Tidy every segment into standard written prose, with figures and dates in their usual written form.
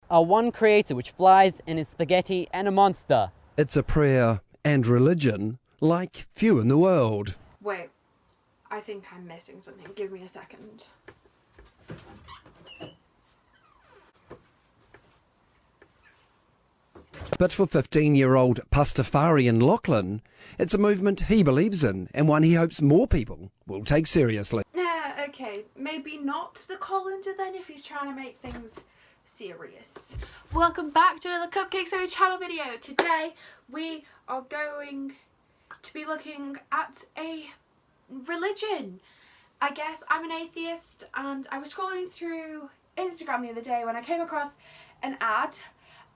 Our one creator which flies and is spaghetti and a monster. It's a prayer and religion like few in the world. Wait, I think I'm missing something. Give me a second. But for 15-year-old pastafarian Lachlan, it's a movement he believes in and one he hopes more people will take seriously. Yeah, okay, maybe not the colander then if he's trying to make things serious. Welcome back to another Cupcake Series channel video. Today we are going to be looking at a religion. I guess I'm an atheist, and I was scrolling through Instagram the other day when I came across an ad,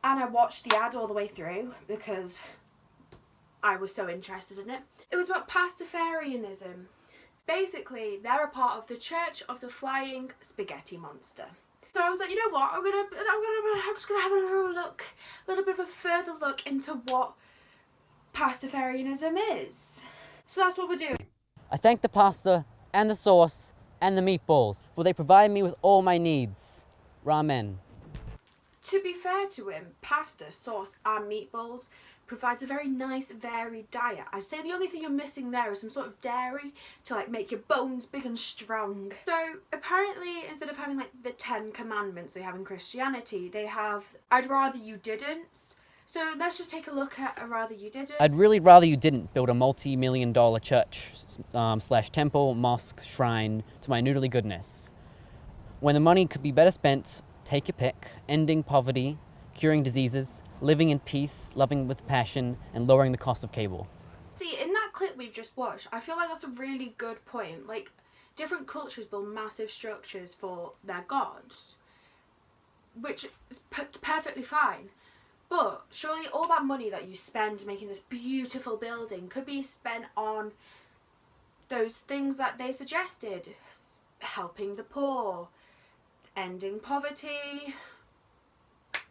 and I watched the ad all the way through because I was so interested in it. It was about pastafarianism. Basically, they're a part of the Church of the Flying Spaghetti Monster. So I was like, you know what, I'm just gonna have a little bit of a further look into what pastafarianism is. So that's what we're doing. I thank the pasta and the sauce and the meatballs, for they provide me with all my needs. Ramen. To be fair to him, pasta, sauce and meatballs provides a very nice varied diet. I'd say the only thing you're missing there is some sort of dairy to like make your bones big and strong. So apparently instead of having like the 10 commandments they have in Christianity, they have I'd rather you didn't. So let's just take a look at a rather you didn't. I'd really rather you didn't build a multi-million-dollar church slash temple, mosque, shrine to my noodly goodness. When the money could be better spent, take your pick, ending poverty, curing diseases, living in peace, loving with passion, and lowering the cost of cable. See, in that clip we've just watched, I feel like that's a really good point. Like, different cultures build massive structures for their gods, which is perfectly fine. But surely all that money that you spend making this beautiful building could be spent on those things that they suggested. Helping the poor, ending poverty,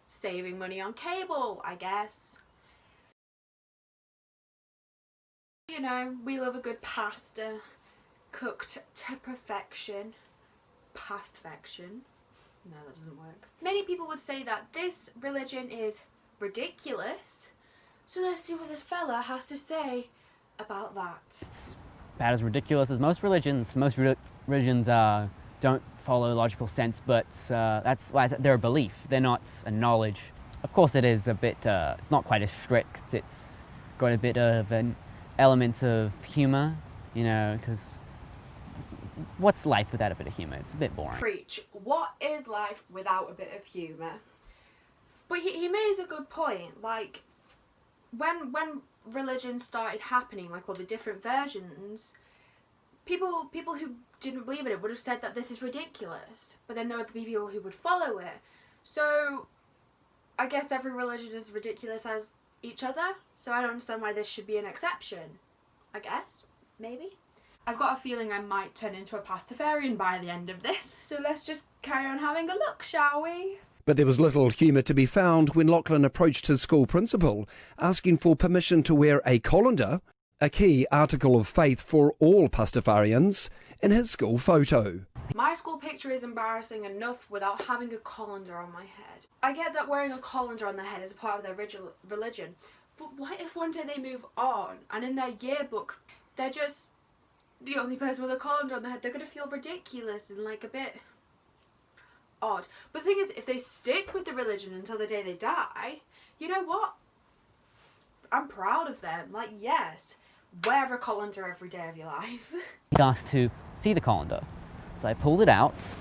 saving money on cable, I guess. You know, we love a good pasta, cooked to perfection. Pastafection. No, that doesn't work. Many people would say that this religion is ridiculous. So let's see what this fella has to say about that. About as ridiculous as most religions. Most religions don't follow logical sense, but that's why they're a belief. They're not a knowledge. Of course it is a bit, it's not quite as strict. It's got a bit of an element of humour, you know, because what's life without a bit of humour? It's a bit boring. Preach. What is life without a bit of humour? But he made a good point. Like, when religion started happening, like all the different versions, people who didn't believe in it would have said that this is ridiculous. But then there would be people who would follow it. So I guess every religion is as ridiculous as each other. So I don't understand why this should be an exception. I guess. Maybe. I've got a feeling I might turn into a pastafarian by the end of this, so let's just carry on having a look, shall we? But there was little humour to be found when Lachlan approached his school principal, asking for permission to wear a colander, a key article of faith for all pastafarians, in his school photo. My school picture is embarrassing enough without having a colander on my head. I get that wearing a colander on the head is a part of their religion, but what if one day they move on and in their yearbook they're just the only person with a colander on their head? They're going to feel ridiculous and like a bit odd. But the thing is, if they stick with the religion until the day they die, you know what? I'm proud of them. Like, yes, wear a colander every day of your life. He asked to see the colander. So I pulled it out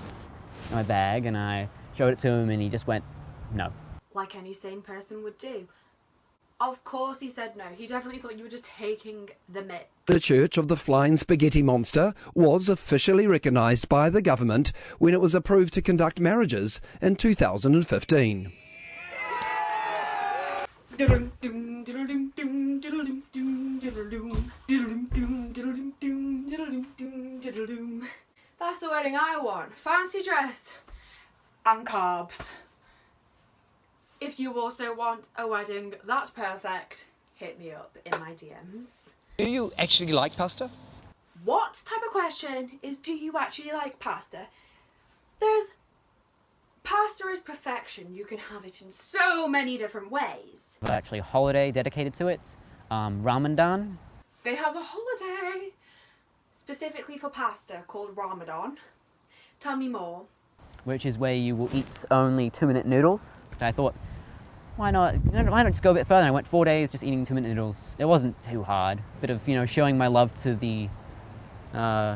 in my bag and I showed it to him and he just went, no. Like any sane person would do. Of course he said no. He definitely thought you were just taking the mick. The Church of the Flying Spaghetti Monster was officially recognised by the government when it was approved to conduct marriages in 2015. That's the wedding I want. Fancy dress and carbs. If you also want a wedding that's perfect, hit me up in my DMs. Do you actually like pasta? What type of question is, do you actually like pasta? There's Pasta is perfection. You can have it in so many different ways. Actually, a holiday dedicated to it, Ramadan. They have a holiday specifically for pasta called Ramadan. Tell me more. Which is where you will eat only 2-minute noodles. I thought, why not just go a bit further? I went 4 days just eating 2-minute noodles. It wasn't too hard. Bit of, showing my love to the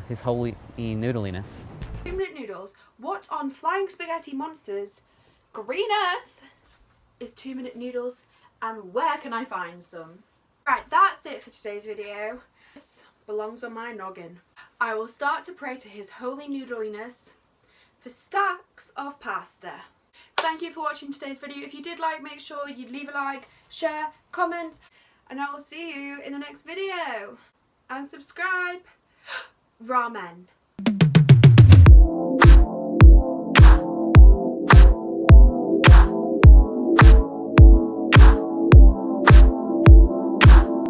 his holy noodliness. 2-minute noodles. What on Flying Spaghetti Monsters Green Earth is 2-minute noodles, and where can I find some? Right, that's it for today's video. This belongs on my noggin. I will start to pray to his holy noodliness for stacks of pasta. Thank you for watching today's video. If you did like, make sure you leave a like, share, comment, and I will see you in the next video. And subscribe. Ramen.